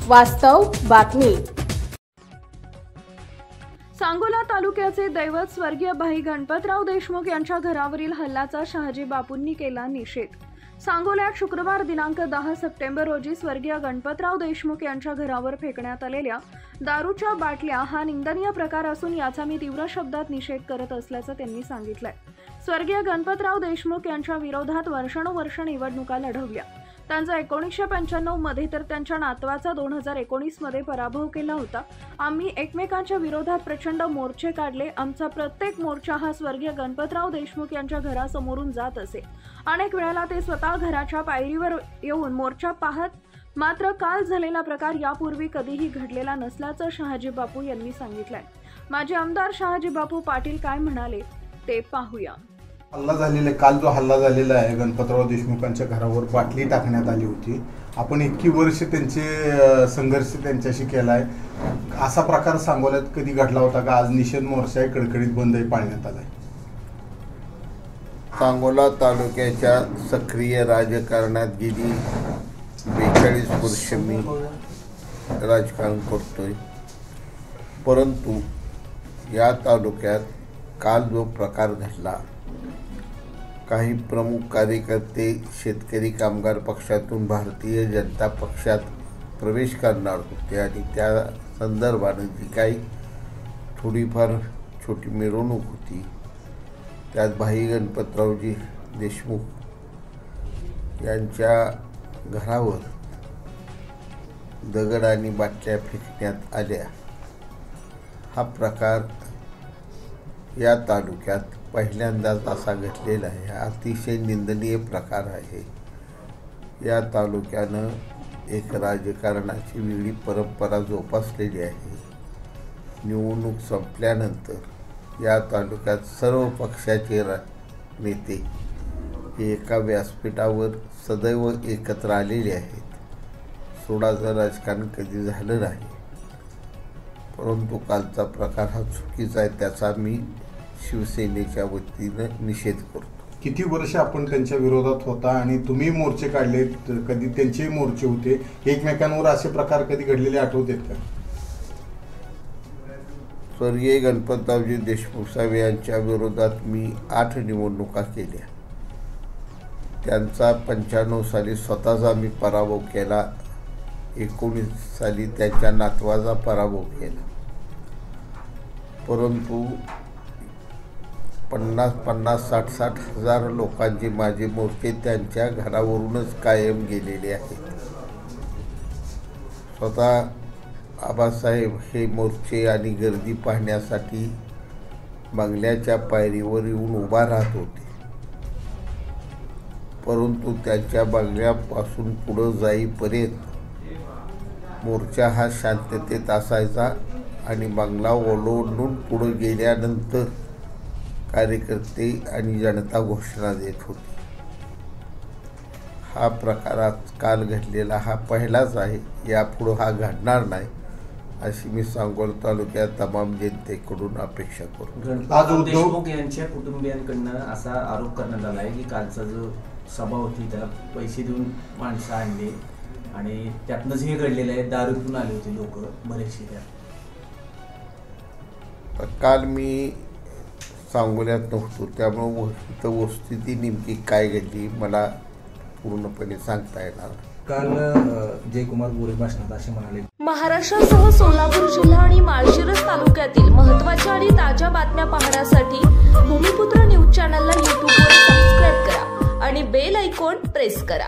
वास्तव बातमी। सांगोला तालुक्याचे दैवत स्वर्गीय भाई गणपतराव देशमुख यांच्या घरावरील हल्ल्याचा शहाजी बापूंनी केला निषेध। सांगोल्यात शुक्रवार दिनांक 10 सप्टेंबर रोजी स्वर्गीय गणपतराव देशमुख यांच्या घरावर फेकण्यात आलेल्या दारूच्या बाटल्या हा निंदनीय प्रकार असून याचा मी तीव्र शब्दात निषेध करत असल्याचं त्यांनी सांगितलंय। स्वर्गीय गणपतराव देशमुख यांच्या विरोधात वर्षानुवर्ष निवडणुका लढवल्या। त्यांचा 1995 मध्ये तर त्यांच्या नातवाचा 2019 मध्ये पराभव केला होता। आम्ही एकमेकांच्या विरोधात प्रचंड मोर्चे काढले। आमचा प्रत्येक मोर्चा हा स्वर्गीय गणपतराव देशमुख यांच्या घरासमोरून जात असे। अनेक वेळेला ते स्वतः घराच्या पायरीवर येऊन मोर्चा पाहत, मात्र काल झालेला प्रकार यापूर्वी कधीही घडलेला नसल्याचं शहाजी बापू यांनी सांगितलंय। माजी आमदार शहाजी बापू पाटील काय म्हणाले ते पाहूया। हल्ला झालेला काल जो हल्ला झालेला आहे गणपतराव देशमुखांच्या घरावर बाटली टाकण्यात आली होती। आपण 21 वर्ष त्यांचे संघर्ष त्यांच्याशी केलाय। असा प्रकार सांगोल्यात कधी घडला होता का? आज निषेध मोर्चा कडकडीत बंदही पाळण्यात आलाय। सांगोला तालुक्याच्या सक्रिय राजकारणात गेली 42 वर्ष मी राजकारण करतोय, परंतु या तालुक्यात काल जो प्रकार घडला, काही प्रमुख कार्यकर्ते शेतकरी कामगार पक्षातून भारतीय जनता पक्षात प्रवेश करणार होते आणि त्या संदर्भाने जी काही थोडीफार छोटी मिरवणूक होती, त्यात भाई गणपतरावजी देशमुख यांच्या घरावर दगड आणि बाटल्या फेकण्यात आल्या। हा प्रकार या तालुक्यात पहिल्यांदाच असा घडलेला आहे। हा अतिशय निंदनीय प्रकार आहे। या तालुक्यानं एक राजकारणाची वेगळी परंपरा जोपासलेली आहे। निवडणूक संपल्यानंतर या तालुक्यात सर्व पक्षाचे नेते हे एका व्यासपीठावर सदैव एकत्र आलेले आहेत। सोडाचं राजकारण कधी झालं नाही, परंतु कालचा प्रकार हा चुकीचा आहे, त्याचा मी शिवसेनेच्या वतीनं निषेध करतो। किती वर्ष आपण त्यांच्या विरोधात होता आणि तुम्ही मोर्चे काढले, कधी त्यांचे मोर्चे होते, एकमेकांवर असे प्रकार कधी घडलेले आठवतात का? स्वर्गीय गणपतरावजी देशमुख साहेब यांच्या विरोधात मी 8 निवडणुका केल्या। त्यांचा 95 साली स्वतःचा मी पराभव केला, 19 साली त्यांच्या नातवाचा पराभव केला, परंतु 50-60 हजार लोकांचे माझे मोर्चे त्यांच्या घरावरूनच कायम गेलेले आहेत। स्वतः आबासाहेब हे मोर्चे आणि गर्दी पाहण्यासाठी बंगल्याच्या पायरीवर येऊन उभा राहत होते, परंतु त्यांच्या बंगल्यापासून पुढे जाईपर्यंत मोर्चा हा शांततेत असायचा आणि बंगला ओलांडून पुढे गेल्यानंतर कार्यकर्ते आणि जनता घोषणा देत होती। हा प्रकार काल घडलेला हा पहिलाच आहे। यापुढे हा घडणार नाही अशी मी सांगोला तालुक्यात तमाम जनतेकडून अपेक्षा करतो। आज देशमुख यांच्या कुटुंबियांकडून असा आरोप करण्यात आला आहे की कालचा जो सभा होती त्याला पैसे देऊन माणसं आणली आणि त्यातनंच हे घडलेलं आहे। दारूतून आले होते लोक बरेचसे। काल मी सांगोल्यात नव्हतो, त्यामुळे वस्तुस्थिती नेमकी काय घडली मला पूर्णपणे सांगता येणार। काल जयकुमार गोरे भाषणात असे म्हणाले, महाराष्ट्रासह सोलापूर जिल्हा आणि माळशिरस तालुक्यातील महत्त्वाच्या आणि ताज्या बातम्या पाहण्यासाठी भूमिपुत्र न्यूज चॅनलला यूट्यूबवर सबस्क्राईब करा आणि बेल आयकॉन प्रेस करा।